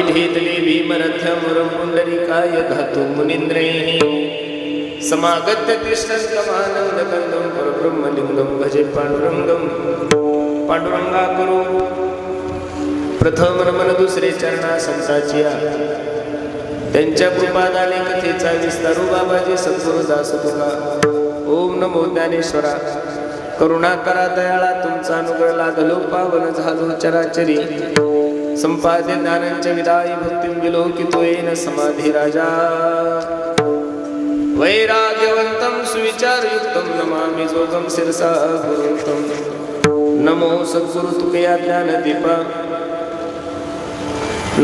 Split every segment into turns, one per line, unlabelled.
वारिढेतले भीमरथमुरं पुण्डरीकाय धातु मुनीन्द्रैः समागत्य तिष्ठन्तमानन्दकन्दं परब्रह्मलिङ्गं भजे पांडुरंगं पांडुरंगा करो प्रथम नमन दुसरे चरणा संताचिया त्यांच्या कृपादाने कथेचा विस्तारू बाबाजी सद्गुरु दास तुका ओम नमो ज्ञानेश्वरा करुणा करा दयाळा तुमचा अनुग्रह लागलो पावन झालो चराचरी संपाद्य ज्ञानांच्या विदायी भक्तिं विलोकितो येन समाधी राजा वैराग्यवंतं सुविचारयुक्तं नमामि जोगं शिरसा गुरुतं नमो सद्गुरु तुकया ज्ञानदीपा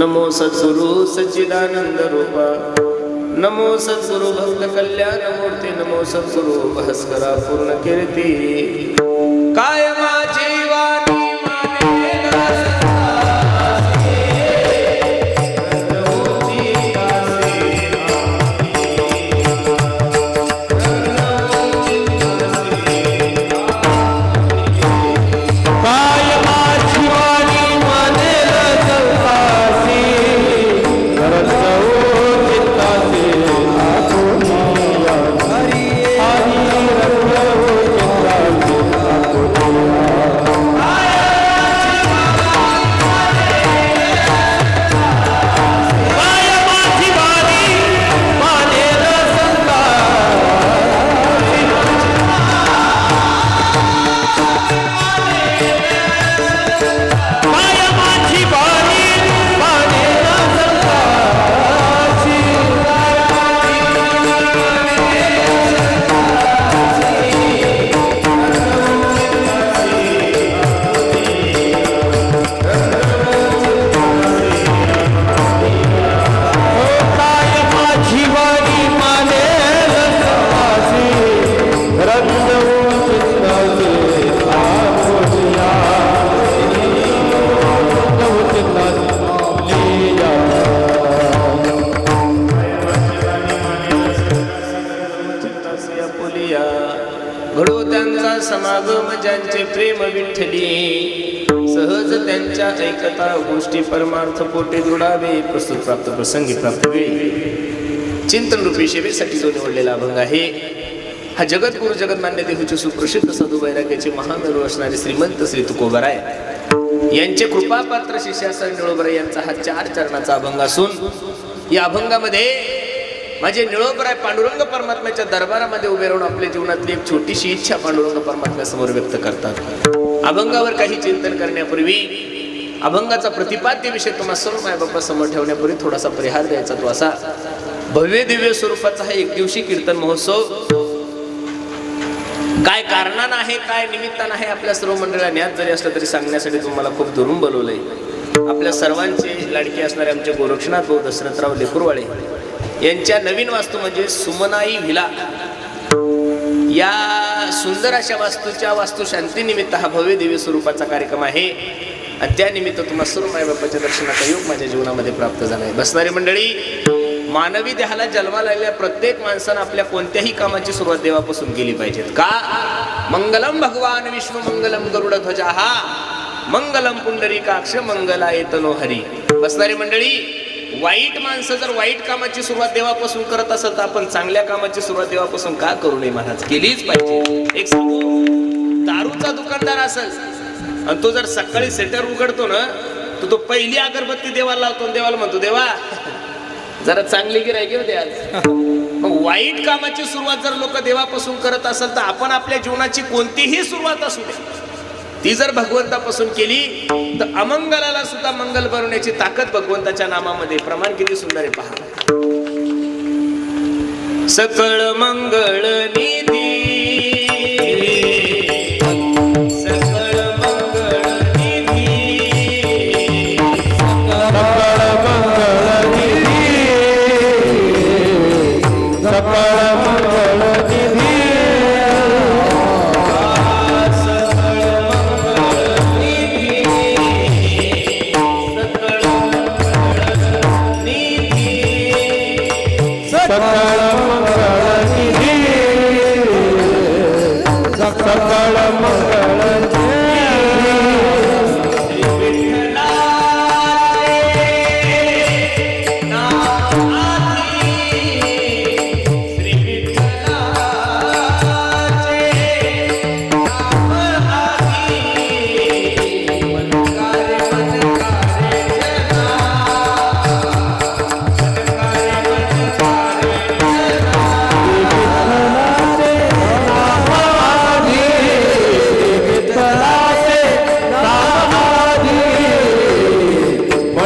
नमो सद्गुरु सच्चिदानंद रूपा नमो सद्गुरु भक्त कल्याण मूर्ती नमो सद्गुरु भास्करा पूर्ण कीर्ती काय माझी वाणी मानेला समागम ज्यांचे प्रेम विठ्ठली सहज त्यांच्या ऐकता गोष्टी परमार्थ पोटे दृढावे प्रस्तुत प्राप्त प्रसंगी प्राप्त वेळी चिंतन रूपी सेवेसाठी जो निवडलेला अभंग आहे हा जगद्गुरु जगन्मान्य देहूचे सुप्रसिद्ध साधू वैराग्याचे महामेरू असणारे श्रीमंत श्री तुकोबराय यांचे कृपापात्र शिष्य निळोबराय यांचा हा 4 चरणाचा अभंग असून या अभंगामध्ये माझे निळोबराय पांडुरंग परमात्म्याच्या दरबारामध्ये उभे राहून आपल्या जीवनातली एक छोटीशी इच्छा पांडुरंग परमात्म्यासमोर व्यक्त करतात अभंगावर काही चिंतन करण्यापूर्वी अभंगाचा प्रतिपाद्य विषय तुम्हा सर्व मायबापा समोर ठेवण्यापूर्वी थोडासा परिहार द्यायचा तो असा भव्य दिव्य स्वरूपाचा हा एक दिवशी कीर्तन महोत्सव काय कारणानं आहे काय निमित्तानं आहे आपल्या सर्व मंडळाला ज्ञात जरी असलं तरी सांगण्यासाठी तुम्हाला खूप दुरून बोलवलंय आपल्या सर्वांचे लाडके असणारे आमचे गोरक्षनाथ भाऊ दशरथराव लेकुरवाळे यांच्या नवीन वास्तू म्हणजे सुमनाई व्हिला या सुंदर अशा वास्तूच्या वास्तुशांती निमित्त हा भव्य दिव्य स्वरूपाचा कार्यक्रम आहे आणि त्या निमित्त तुम्हा सर्व मायबापाच्या दर्शनाचा योग माझ्या जीवनामध्ये प्राप्त झाला आहे बसणारी मंडळी मानवी देहाला जन्माला आलेल्या प्रत्येक माणसानं आपल्या कोणत्याही कामाची सुरुवात देवापासून केली पाहिजे का मंगलम भगवान विष्णू मंगलम गरुडध्वजा हा मंगलम पुंडरीकाक्ष मंगलायतनो हरी बसणारी मंडळी वाईट माणसं जर वाईट कामाची सुरुवात देवापासून करत असेल तर आपण चांगल्या कामाची सुरुवात देवापासून का करू नये महाराज केलीच पाहिजे एक सांगू दारूचा दुकानदार असेल आणि तो जर सकाळी सेटर उघडतो ना तो पहिली अगरबत्ती देवाला लावतो देवाला म्हणतो देवा जरा चांगली गिऱ्हाईक घेऊ द्या मग वाईट कामाची सुरुवात जर लोक देवापासून करत असेल तर आपण आपल्या जीवनाची कोणतीही सुरुवात असू दे ती जर भगवंतापासून केली तर अमंगलाला सुद्धा मंगल बनवण्याची ताकद भगवंताच्या नामामध्ये प्रमाण किती सुंदर आहे पहा सकळ मंगळ निधी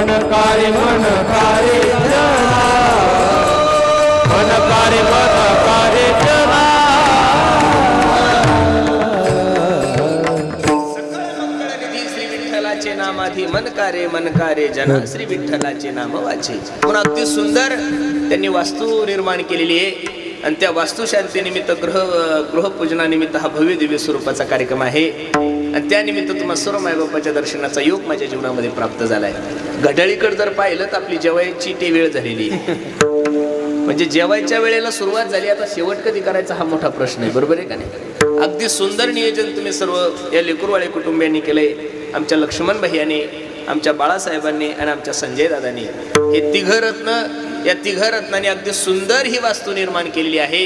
मनकारे मनकारे जना मनकारे मनकारे जना
मंगळनिधी श्री विठ्ठलाचे नामाधी मनकारे मनकारे जना श्री विठ्ठलाचे नाम वाचे. म्हणून अगदी सुंदर त्यांनी वास्तू निर्माण केलेली आहे आणि त्या वास्तुशांतीनिमित्त गृहपूजनानिमित्त हा भव्य दिव्य स्वरूपाचा कार्यक्रम आहे आणि त्यानिमित्त तुम्हा सर्व मायबापाच्या दर्शनाचा योग माझ्या जीवनामध्ये प्राप्त झालाय. घड्याळीकडे जर पाहिलं तर आपली जेवायची ती वेळ झालेली आहे. म्हणजे जेवायच्या वेळेला सुरुवात झाली, आता शेवट कधी करायचा हा मोठा प्रश्न आहे. बरोबर आहे का नाही? अगदी सुंदर नियोजन तुम्ही सर्व या लेकरवाळे कुटुंबियांनी केलंय. आमच्या लक्ष्मण भैयाने, आमच्या बाळासाहेबांनी आणि आमच्या संजय दादांनी हे या तिघ रत्नांनी अगदी सुंदर ही वास्तू निर्माण केलेली आहे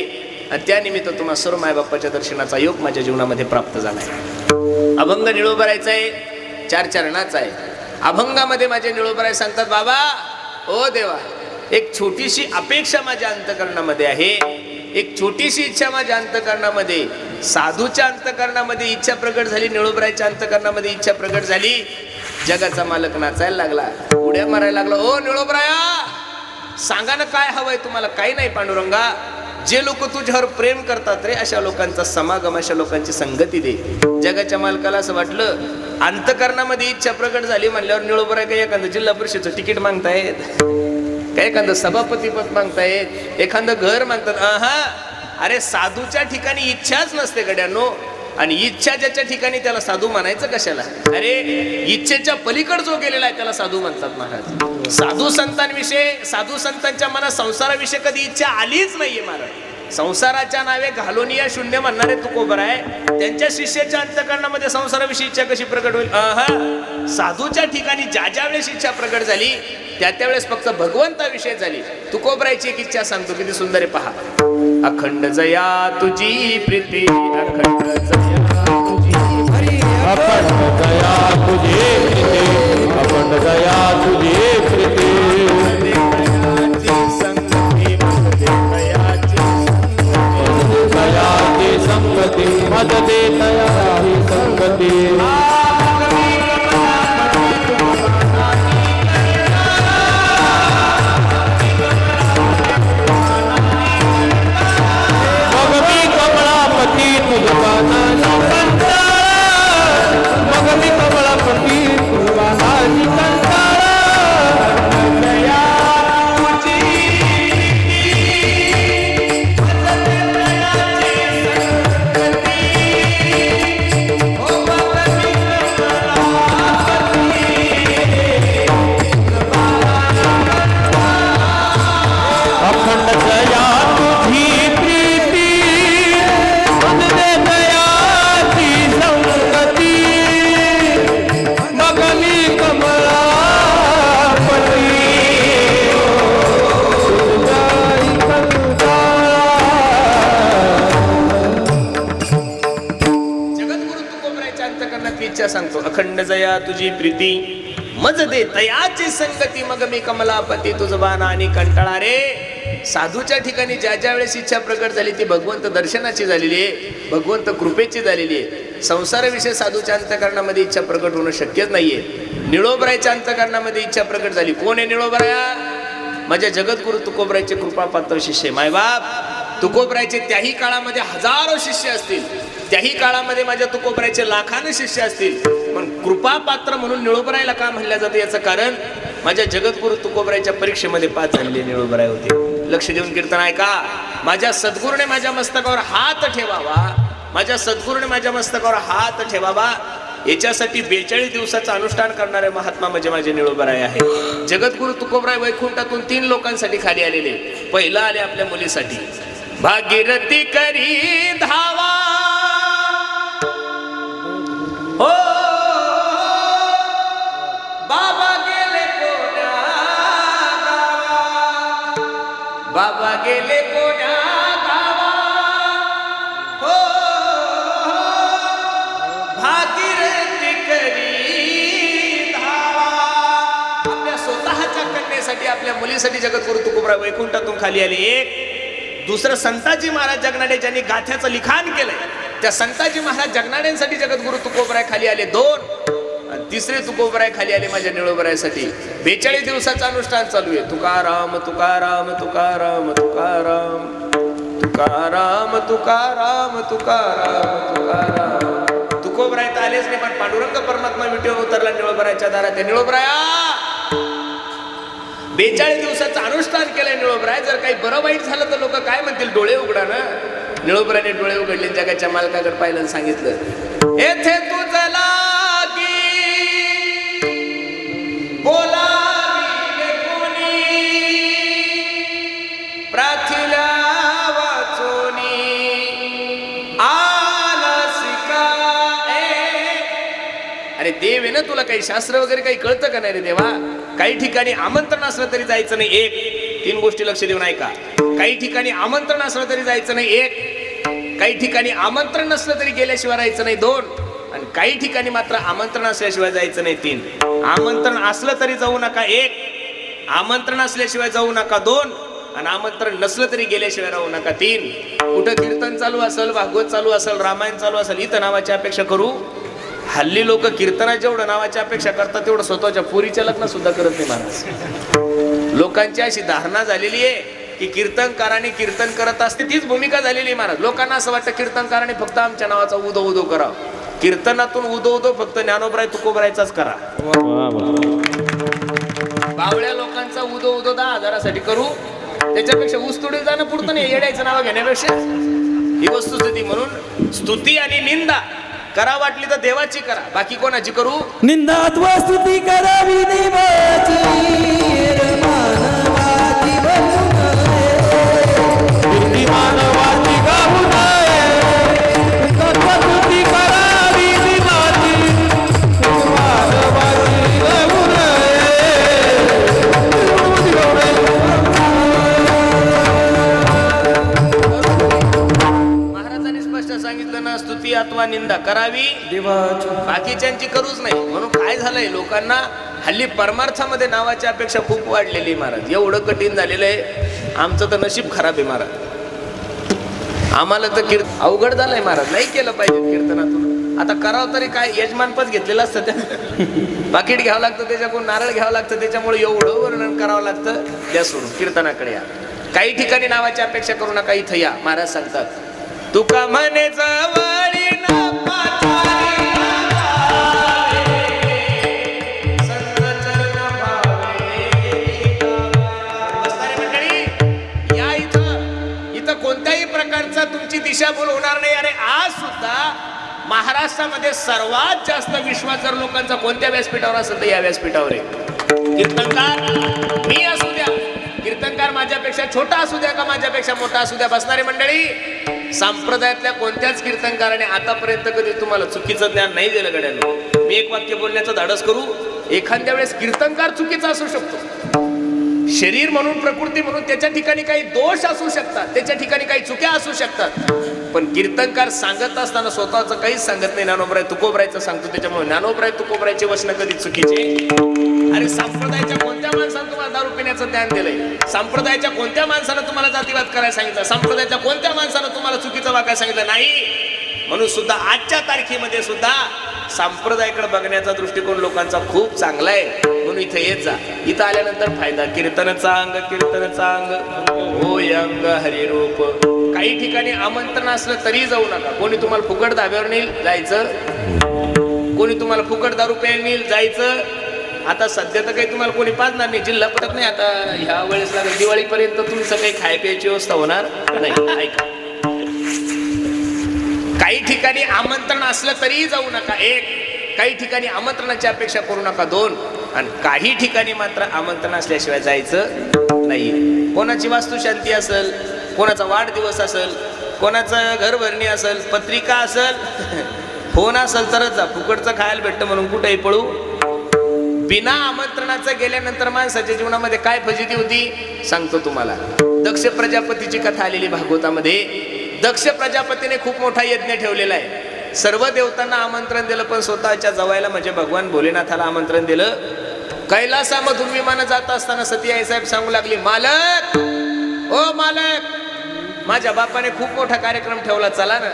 आणि त्यानिमित्त तुम्हा सर्व मायबापाच्या दर्शनाचा योग माझ्या जीवनामध्ये प्राप्त झाला आहे. अभंग निळोबरायचा आहे, 4 चरणाचा आहे. अभंगामध्ये माझे निळोबराय सांगतात, बाबा ओ देवा, एक छोटीशी अपेक्षा माझ्या अंतकरणामध्ये आहे, एक छोटीशी इच्छा माझ्या अंतकरणामध्ये, साधूच्या अंतकरणामध्ये इच्छा प्रकट झाली, निळोबरायच्या अंतकरणामध्ये इच्छा प्रकट झाली. जगाचा मालक नाचायला लागला, उड्या मारायला लागला. ओ निळोबराया, सांगा ना काय हवंय तुम्हाला? काही नाही पांडुरंगा, जे लोक तुझ्यावर प्रेम करतात रे, अशा लोकांचा समागम, अशा लोकांची संगती दे. जगाच्या मालकाला असं वाटलं, अंतकरणामध्ये इच्छा प्रकट झाली म्हणल्यावर निळोबराय काही एखादं जिल्हा परिषदेचं तिकीट मागतायत, काय एखादं सभापतीपद मागतायत, एखादं घर मागतात. अरे साधूच्या ठिकाणी इच्छाच नसते गड्यांनो, आणि इच्छा ज्याच्या ठिकाणी त्याला साधू म्हणायचं कशाला? अरे इच्छेच्या पलीकड जो गेलेला आहे त्याला साधू म्हणतात महाराज. साधू संतांच्या मनात संसाराविषयी कधी इच्छा आलीच नाहीये महाराज. संसाराच्या नावे घालून या शून्य म्हणणारे तुकोबराय, त्यांच्या शिष्याच्या अंतकरणामध्ये संसाराविषयी इच्छा कशी प्रकट होईल? साधूच्या ठिकाणी ज्या वेळेस इच्छा प्रकट झाली त्या वेळेस फक्त भगवंताविषयी झाली. तुकोबरायची एक इच्छा सांगतो, किती सुंदर आहे पहा. अखंड जया तुझी प्रीती, अखंड जया तुझी हरी,
अखंड दया तुझे प्रीती, अखंड दया तुझे प्रीती. दयाची संगती मद दे, दयाची संगती.
सांगतो, अखंड जया तुझी प्रीती मज दे तयाची संगती, मग मी कमलापती तुझ बाणा आणि कंटाळा. रे साधूच्या ठिकाणी ज्या वेळेस इच्छा प्रकट झाली ती भगवंत दर्शनाची झालेली आहे, भगवंत कृपेची झालेली आहे. संसाराविषयी साधूच्या अंतकरणामध्ये इच्छा प्रकट होणं शक्यच नाहीये. निळोबरायच्या अंतकरणामध्ये इच्छा प्रकट झाली. कोण आहे निळोबराया? माझ्या जगद्गुरु तुकोबरायचे कृपापात्र शिष्य. मायबाप तुकोबरायचे त्याही काळामध्ये हजारो शिष्य असतील, त्याही काळामध्ये माझ्या तुकोबरायचे लाखाने शिष्य असतील, पण कृपापात्र म्हणून निळोबरायला का म्हणलं जातं याचं कारण माझ्या जगद्गुरु तुकोबरायच्या परीक्षेमध्ये पास झालेले निळोबराय होते. लक्ष देऊन कीर्तन ऐका. माझ्या सद्गुरूने माझ्या मस्तकावर हात ठेवावा, माझ्या सद्गुरूने माझ्या मस्तकावर हात ठेवावा, याच्यासाठी 42 दिवसाचं अनुष्ठान करणारे महात्मा म्हणजे माझे निळोबराय आहे. जगद्गुरु तुकोबराय वैकुंठातून 3 लोकांसाठी खाली आलेले. पहिला आले आपल्या मुलीसाठी, भागीरथी करी धावा हो बाबा गेले कोण्या गावा, बाबा गेले कोण्या गावा हो भागीरथी करी धावा. आपल्या स्वतःच्या कन्येसाठी, आपल्या मुलीसाठी जगद्गुरु तुकोबराय वैकुंठातून खाली आले. एक. दुसरं संताजी महाराज जगनाडे ज्यांनी गाथ्याचं लिखाण केलंय, त्या संताजी महाराज जगनाड्यांसाठी जगद्गुरु तुकोबराय खाली आले. 2. आणि तिसरे तुकोबराय खाली आले माझ्या निळोबरायसाठी. 42 दिवसाचं अनुष्ठान चालू आहे. तुकाराम तुकाराम तुकाराम तुकाराम तुकाराम तुकाराम तुकाराम तुकाराम. तुकोबराय तर आलेच नाही, पण पांडुरंग परमात्मा विटेवर उतरला निळोबरायच्या दारात. निळोबराया 42 दिवसाचं अनुष्ठान केलंय निळोबराय. जर काही बरं वाईट झालं तर लोक काय म्हणतील? डोळे उघडा ना. निळोबराने डोळे उघडले, जगाच्या मालकाकडे पाहिलं आणि सांगितलं, येथे तुझं लागी बोलाविले कोणी, प्राथिल्या वाचोनी आलसी काय. अरे देव आहे ना, तुला काही शास्त्र वगैरे काही कळतं का नाही रे देवा? काही ठिकाणी आमंत्रण असलं तरी जायचं नाही. 1 3 गोष्टी लक्ष देऊन ऐका. काही ठिकाणी आमंत्रण असलं तरी जायचं नाही. 1 काही ठिकाणी आमंत्रण नसलं तरी गेल्याशिवाय राहायचं नाही. 2 आणि काही ठिकाणी मात्र आमंत्रण असल्याशिवाय जायचं नाही. 3 आमंत्रण असलं तरी जाऊ नका. 1 आमंत्रण असल्याशिवाय जाऊ नका. 2 आणि आमंत्रण नसलं तरी गेल्याशिवाय राहू नका. 3 कुठं कीर्तन चालू असेल, भागवत चालू असेल, रामायण चालू असेल, इथं नावाची अपेक्षा करू. हल्ली लोक कीर्तनाच्या जेवढं नावाची अपेक्षा करतात तेवढं स्वतःच्या पोरीच्या लग्न सुद्धा करत नाही महाराज. लोकांची अशी धारणा झालेली आहे की कीर्तनकाराने कीर्तन करत असते, तीच भूमिका झालेली आहे महाराज. लोकांना असं वाटतं कीर्तनकाराने फक्त आमच्या नावाचा उदो उदो करावं. कीर्तनातून उदो उदो फक्त ज्ञानोबराय तुकोबरायचाच करा. बावळ्या लोकांचा उदो उदो 10,000साठी करू, त्याच्यापेक्षा ऊसतोडी जाणं पुरतं नाही येड्याचं नाव घेण्यापेक्षा. ही वस्तुस्थिती. म्हणून स्तुती आणि निंदा करा वाटली तर देवाची करा, बाकी कोणाची करू?
निंदात्व स्तुती करावी देवाची, मानवाची बनू
कीर्ती मानवाची गाऊ नये, स्तुती करावी देवाची, मानवाची गाऊ नये.
महाराजांनी स्पष्ट सांगितलं ना, स्तुती अथवा निंदा करावी
देवाची.
बाकीच्यांची करूच नाही. म्हणून काय झालंय, लोकांना हल्ली परमार्थामध्ये नावाची अपेक्षा खूप वाढलेली महाराज. एवढं कठीण झालेलं आहे. आमचं तर नशीब खराब आहे महाराज. आम्हाला तर अवघड झालंय महाराज. नाही केलं पाहिजे कीर्तनातून. आता करावं तरी काय, यजमानपद घेतलेलं असतं त्या, पाकिट घ्यावं लागतं, त्याच्याकडून नारळ घ्यावं लागतं, त्याच्यामुळे एवढं वर्णन करावं लागतं. त्या सोडून कीर्तनाकडे या. काही ठिकाणी नावाची अपेक्षा करू नका, इथं या. महाराज सांगतात, तुका म्हणे जवळी ना पाचारी संत चरण भावे. बसणारे मंडळी या इथं कोणत्याही प्रकारचा तुमची दिशाभूल होणार नाही. अरे आज सुद्धा महाराष्ट्रामध्ये सर्वात जास्त विश्वास जर लोकांचा कोणत्या व्यासपीठावर असेल तर या व्यासपीठावर आहे. कीर्तनकार मी असू द्या, कीर्तनकार माझ्यापेक्षा छोटा असू द्या का माझ्यापेक्षा मोठा असू द्या, बसणारे मंडळी, संप्रदायातल्या कोणत्याच कीर्तनकाराने आतापर्यंत कधी तुम्हाला चुकीचं ज्ञान नाही दिलं गड्यांनो. मी एक वाक्य बोलण्याचं धाडस करू. एखाद्या वेळेस कीर्तनकार चुकीचा असू शकतो. शरीर म्हणून, प्रकृती म्हणून त्याच्या ठिकाणी काही दोष असू शकतात, त्याच्या ठिकाणी काही चुक्या असू शकतात. पण कीर्तनकार सांगत असताना स्वतःचं काहीच सांगत नाही. ज्ञानोबराय तुकोबरायचं सांगतो. त्याच्यामुळे ज्ञानोबराय तुकोबरायचे वचन कधी चुकीचे. अरे संप्रदायाच्या कोणत्या माणसानं तुम्हाला दारू पिण्याचं ज्ञान दिलंय? संप्रदायाच्या कोणत्या माणसानं तुम्हाला जातीवाद करायला सांगितलं? संप्रदायाच्या कोणत्या माणसानं तुम्हाला चुकीचं वागायला सांगितलं? नाही. म्हणून सुद्धा आजच्या तारखेमध्ये सुद्धा संप्रदायाकडे बघण्याचा दृष्टिकोन लोकांचा खूप चांगला आहे. म्हणून इथे येत जा. इथं आल्यानंतर फायदा. कीर्तनचा अंग, कीर्तनचा अंग होय अंग हरिरूप. काही ठिकाणी आमंत्रण असलं तरी जाऊ नका. कोणी तुम्हाला फुकट धाब्यावर नेईल जायचं, कोणी तुम्हाला फुकट दारू प्यायला नेईल जायचं. आता सध्या तर काही तुम्हाला कोणी पाजणार नाही, जिल्हा पटत नाही. आता ह्या वेळेस लागेल दिवाळीपर्यंत तुमचं काही खाय प्यायची व्यवस्था होणार नाही. ऐका, काही ठिकाणी आमंत्रण असलं तरीही जाऊ नका. 1 काही ठिकाणी आमंत्रणाची अपेक्षा करू नका. 2 आणि काही ठिकाणी मात्र आमंत्रण असल्याशिवाय जायचं नाही. कोणाची वास्तुशांती असेल, कोणाचा वाढदिवस असेल, कोणाचं घरभरणी असेल, पत्रिका असेल, फोन असेल तरच जा. फुकटचं खायला भेटतं म्हणून कुठेही पळू. बिना आमंत्रणाचं गेल्यानंतर माणसाच्या जीवनामध्ये काय फजिती होती सांगतो तुम्हाला. दक्ष प्रजापतीची कथा आलेली भागवतामध्ये. दक्ष प्रजापतीने खूप मोठा यज्ञ ठेवलेला आहे. सर्व देवतांना आमंत्रण दिलं, पण स्वतःच्या जवायला म्हणजे भगवान भोलेनाथाला आमंत्रण दिलं. कैलासामधून विमानं जात असताना सती आईसाहेब सांगू लागली, मालक, ओ मालक, माझ्या बापाने खूप मोठा कार्यक्रम ठेवला, चला ना.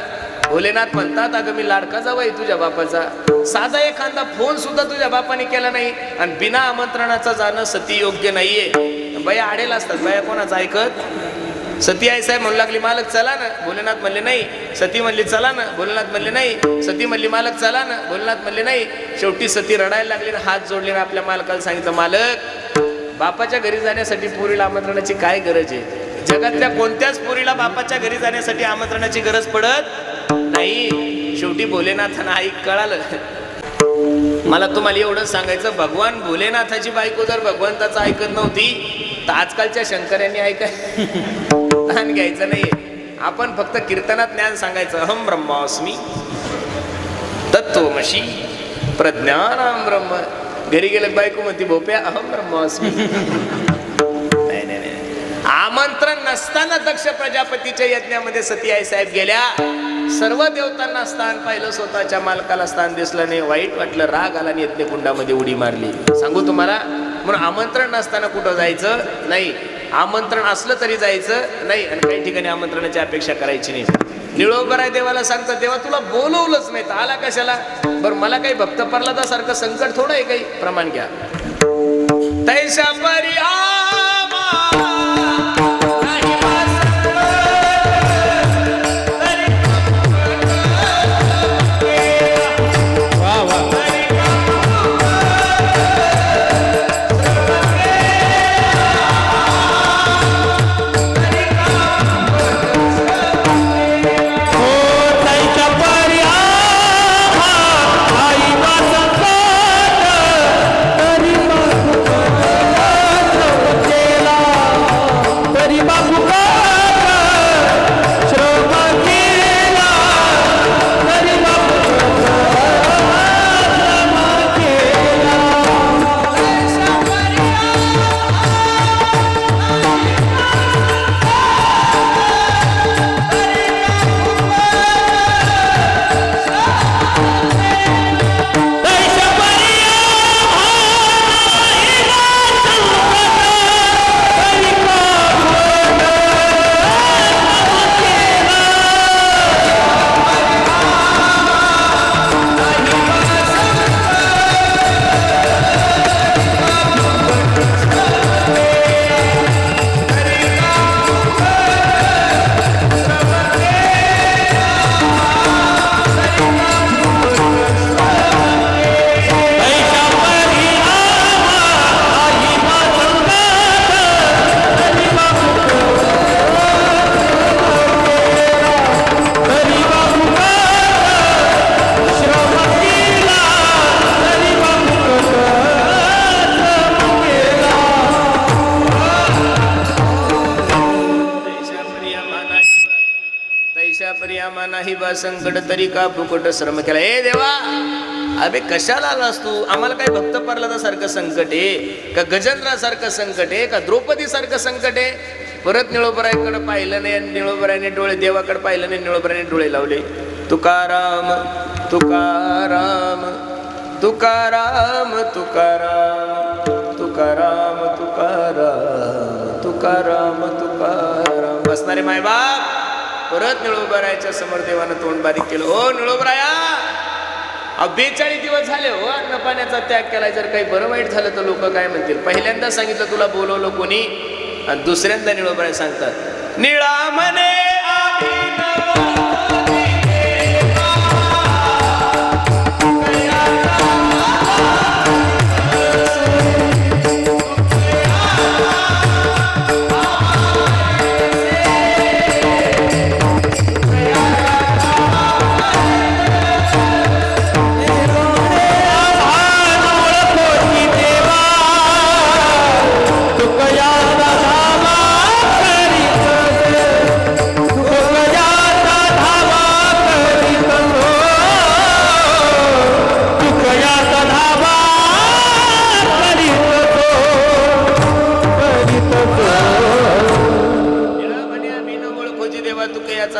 भोलेनाथ म्हणतात, अगं मी लाडका जावई तुझ्या बापाचा, साधा एखादा फोन सुद्धा तुझ्या बापाने केला नाही आणि बिना आमंत्रणाचा जाणं सती योग्य नाहीये. बाया आडेल असतात, बाया कोणाचं ऐकत. सती आई साहेब म्हणू लागली, मालक चला ना. भोलेनाथ म्हणले नाही. सती म्हणली चला ना. भोलेनाथ म्हणले नाही. सती म्हणली मालक चला ना. भोलेनाथ म्हणले नाही. शेवटी सती रडायला लागली ना, हात जोडले ना आपल्या मालकाला सांगितलं, मालक बापाच्या घरी जाण्यासाठी पोरीला आमंत्रणाची काय गरज आहे. जगातल्या कोणत्याच पोरीला बापाच्या घरी जाण्यासाठी आमंत्रणाची गरज पडत नाही. शेवटी भोलेनाथांना ऐक कळालं. मला तुम्हाला एवढंच सांगायचं, भगवान भोलेनाथाची बायको जर भगवंताचं ऐकत नव्हती तर आजकालच्या शंकरांनी ऐकाय ज्ञान घ्यायचं नाहीये. आपण फक्त कीर्तनात ज्ञान सांगायचं. अहम ब्रह्मास्मी तत्त्वमशी प्रज्ञानाम ब्रह्म. घरी गेलं बायको म्हणती, भोप्या अहम ब्रह्मास्मी. नाही नाही नाही, आमंत्रण नसताना दक्ष प्रजापतीच्या यज्ञामध्ये सती आई साहेब गेल्या. सर्व देवतांना स्थान पाहिलं, स्वतःच्या मालकाला स्थान दिसलं नाही. वाईट वाटलं, राग आला आणि यज्ञकुंडामध्ये उडी मारली. सांगू तुम्हाला, म्हणून आमंत्रण नसताना कुठं जायचं नाही, आमंत्रण असलं तरी जायचं नाही. आणि काही ठिकाणी आमंत्रणाची अपेक्षा करायची नाही. निळोबराय देवाला सांगतात, देवा तुला बोलवलंच नाही तर आला कशाला. बरं मला काही भक्त प्रल्हादासारखं संकट थोडं आहे, काही प्रमाण घ्या. तैशा परी नाही बा संकट तरी का फुकट श्रम केला. ए देवा, अबे कशाला आलास तू. आम्हाला काय भक्त प्रल्हादासारखं संकट आहे का, गजेंद्रासारखं संकट आहे का, द्रौपदी सारखं संकट आहे. परत निळोबरायकडे पाहिलं नाही आणि निळोबरायने डोळे देवाकडे पाहिलं नाही, निळोबरायने डोळे लावले. तुकाराम तुकाराम तुकाराम तुकाराम तुकाराम तुकाराम तुकाराम तुकाराम. बसणारे मायबाप परत निळोबरायाच्या समोर देवानं तोंड बारीक केलं. हो निळोबराया, 42 दिवस झाले हो अन्न पाण्याचा त्याग केलाय. जर काही बरं वाईट झालं तर लोक काय म्हणतील. पहिल्यांदा सांगितलं तुला बोलवलं कोणी, आणि दुसऱ्यांदा निळोबराया सांगतात, निळा म्हणे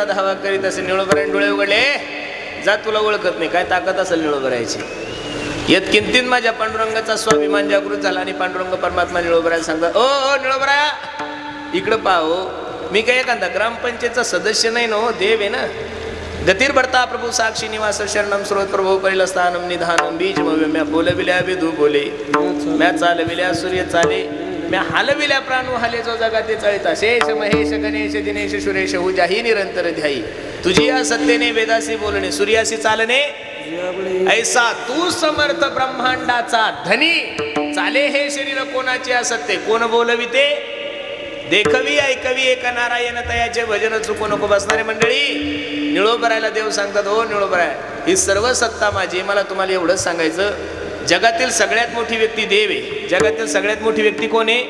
धावा करीत असे. निळोबरायने डोळे उघडले, जा तुला ओळखत नाही, काय ताकद असेल निळोबरायची. येत किंतीत माझ्या पांडुरंगाचा स्वाभिमान जागृत झाला आणि पांडुरंग परमात्मा निळोबरायला सांगतात, ओ निळोबराया इकडं पाहो, मी काय एखादा ग्रामपंचायतचा सदस्य नाही ना, हो देव आहे ना. गतीर भरता प्रभू साक्षी निवास शरणम स्रोत प्रभू परिलस्थानम निधानम बीज मव्य म्या बोलविल्या विधू बोले म्या चालविल्या सूर्य चाले म्या हलविल्या प्राणू हाले जो जगाते चळिता शेष महेश गणेश दिनेश सुरेश हुजाही निरंतर ध्यायी तुझी या सत्तेने वेदासी बोलणे सूर्यासी चालणे ऐसा तू समर्थ ब्रह्मांडाचा धनी चाले हे शरीर कोणाचे असत्य कोण बोलविते देखवी ऐकवी एक नारायण तयाचे भजन चुकू नको. बसणारे मंडळी निळोबरायला देव सांगतात हो निळोबराय ही सर्व सत्ता माझी. मला तुम्हाला एवढंच सांगायचं जगातील सगळ्यात मोठी व्यक्ती देव आहे. जगातील सगळ्यात मोठी व्यक्ती कोण आहे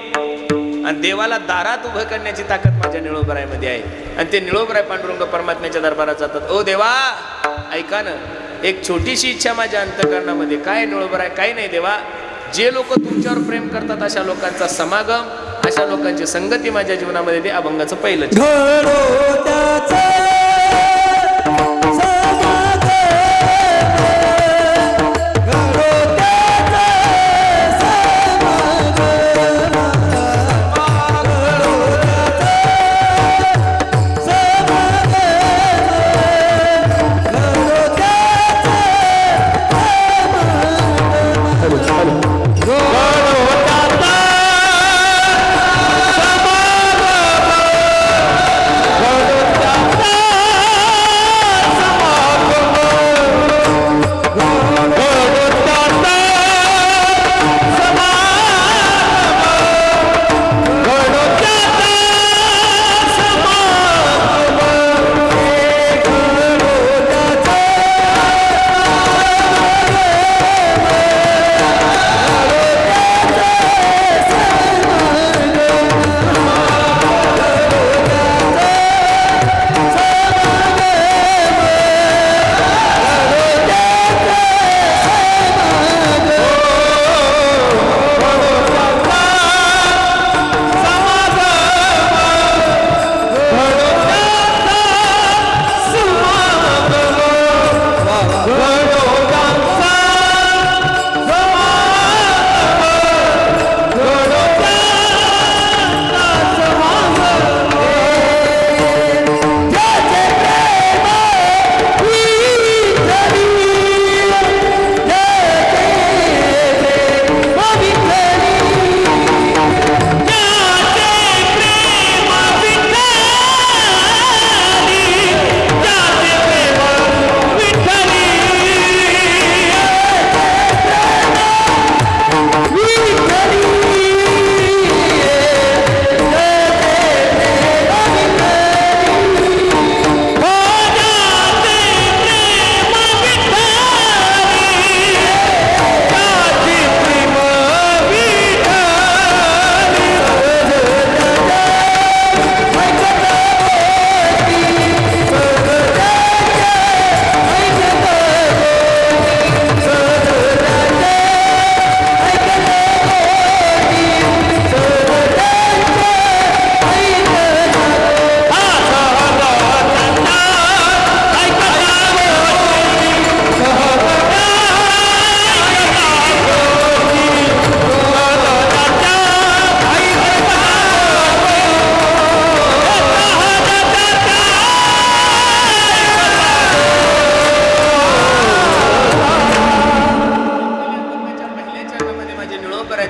आणि देवाला दारात उभं करण्याची ताकद माझ्या निळोबरायमध्ये आहे. आणि ते निळोबराय पांडुरंग परमात्म्याच्या दरबारात जातात. ओ देवा ऐका ना एक छोटीशी इच्छा माझ्या अंतःकरणामध्ये. काय निळोबराय काही नाही देवा जे लोक तुमच्यावर प्रेम करतात अशा लोकांचा समागम अशा लोकांची संगती माझ्या जीवनामध्ये ते अभंगाचं पहिलं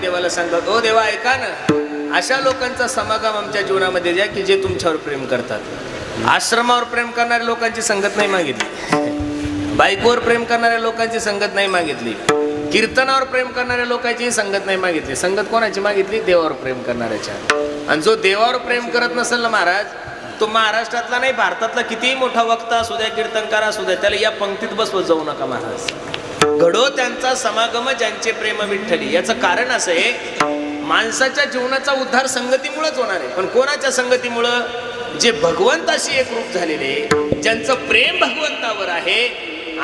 देवाला सांगतात ओ देवा ऐका ना अशा लोकांचा समागम आमच्या जीवनामध्ये द्या की जे तुमच्यावर प्रेम करतात. आश्रमावर प्रेम करणाऱ्या लोकांची संगत नाही मागितली, बायकोवर प्रेम करणाऱ्या लोकांची संगत नाही मागितली, कीर्तनावर प्रेम करणाऱ्या लोकांची संगत नाही मागितली. संगत कोणाची मागितली? देवावर प्रेम करणाऱ्याच्या. आणि जो देवावर प्रेम करत नसेल ना महाराज तो महाराष्ट्रातला नाही भारतातला कितीही मोठा वक्ता असू द्या कीर्तनकार असू द्या त्याला या पंक्तीत बसवत जाऊ नका महाराज. घडो त्यांचा समागम ज्यांचे प्रेम विठ्ठली. याचं कारण असं आहे माणसाच्या जीवनाचा उद्धार संगतीमुळेच होणार आहे. पण कोणाच्या संगतीमुळं? जे भगवंताशी एकरूप झालेले ज्यांचं प्रेम भगवंतावर आहे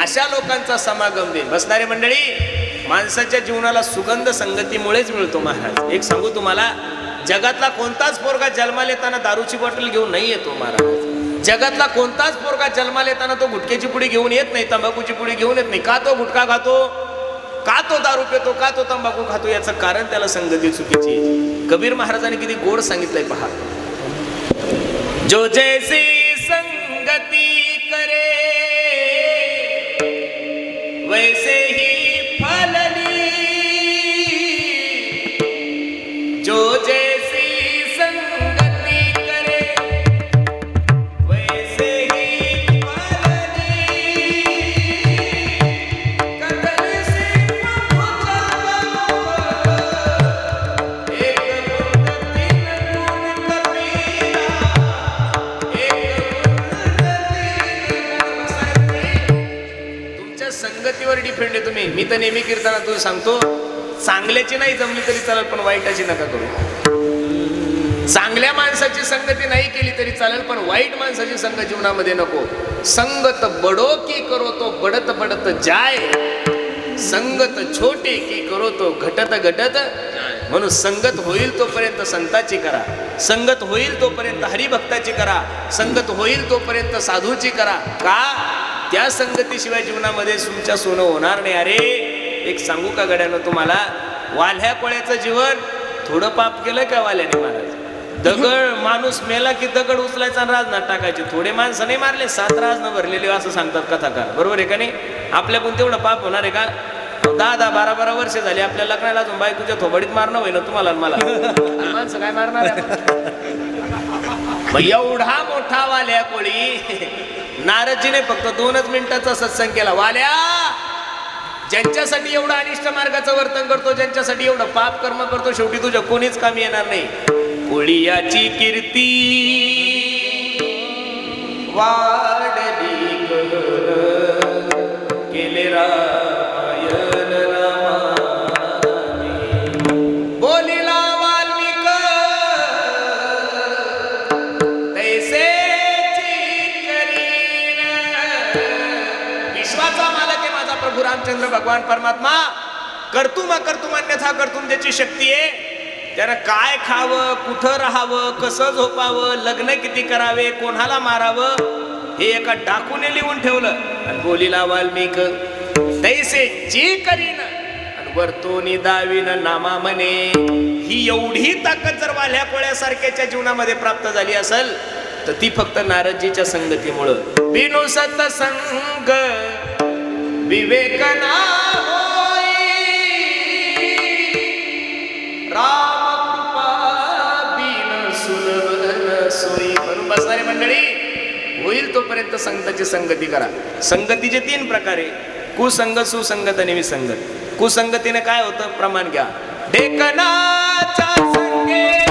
अशा लोकांचा समागम दे. बसणारे मंडळी माणसाच्या जीवनाला सुगंध संगतीमुळेच मिळतो महाराज. एक सांगू तुम्हाला जगातला कोणताच पोरगा जन्माला येताना दारूची बॉटल घेऊन नाही येतो महाराज. जगातला कोणताच पोरगा जन्माला येताना तो गुटख्याची पुडी घेऊन येत नाही, तंबाखूची पुडी घेऊन येत नाही. का तो गुटखा खातो, का तो दारू पितो, का तो तंबाखू खातो? याचं कारण त्याला संगती चुकीची. कबीर महाराजांनी किती गोड सांगितलंय पहा. जो जैसी संगती करे मी तर नेहमी कीर्तनात तुझं सांगतो, चांगल्याची नाही जमली तरी चालेल पण वाईटाची नका करू. चांगल्या माणसाची संगती नाही केली तरी चालेल पण वाईट माणसाची संग जीवनामध्ये नको. संगत बडो की करो तो बडत बडत जाय, संगत छोटे की करो तो घटत घटत. म्हणून संगत होईल तोपर्यंत संताची करा, संगत होईल तोपर्यंत हरिभक्ताची करा, संगत होईल तोपर्यंत साधूची करा. का? त्या संगतीशिवाय जीवनामध्ये तुमच्या सोनं होणार नाही. अरे एक सांगू का गड्यानं तुम्हाला, वाल्ह्या कोळ्याचं जीवन थोडं पाप केलं का वाल्याने महाराज? दगड माणूस मेला की दगड उचलायचा आणि राजनात टाकायचे. थोडे माणसं नाही मारले, 7 राजनं भरलेले असं सांगतात कथाकार. बरोबर आहे का नाही? आपल्याकडून तेवढं पाप होणार आहे का? 10-10, 12-12 वर्ष झाली आपल्या लग्नाला, अजून बायकोच्या थोबडीत मारणं होईना तुम्हाला आणि मला. आणि माणसं काय मारणार आहे? मग एवढा मोठा वाल्या कोळी नारदजीने फक्त 2च मिनिटाचा सत्संग केला. वाल्या, ज्यांच्यासाठी एवढं अनिष्ट मार्गाचं वर्तन करतो, ज्यांच्यासाठी एवढं पाप कर्म करतो, शेवटी तुझ्या कोणीच कामी येणार नाही. कोळी याची कीर्ती वाढली केले रामायण नामाने, बोलिला वाल्मिक तैसेची करीन. विश्वाचा मालक आहे माझा प्रभू रामचंद्र भगवान परमात्मा. कर्तुम अकर्तुम अन्यथा कर्तुम ज्याची शक्ती आहे, त्यानं काय खावं, कुठं राहावं, कसं झोपावं, लग्न किती करावे, कोणाला मारावं, हे एका डाकूने लिहून ठेवलं. आणि बोलिला वाल्मिक तैसे जी करीन आणि वर्तोनी दावीन नामा म्हणे. ही एवढी ताकद जर वाल्या कोळ्यासारख्याच्या जीवनामध्ये प्राप्त झाली असेल तर ती फक्त नारदजीच्या संगतीमुळं. बिनु सत्संग विवेक ना होई, राम कृपा बिन सुलभ सोयी. म्हणून बसणारी मंडळी, होईल तोपर्यंत संताची संगती करा. संगतीचे 3 प्रकार आहे: कुसंगत, सुसंगत आणि विसंगत. कुसंगतीने काय होतं? प्रमाण घ्या. ढेकणाच्या संगे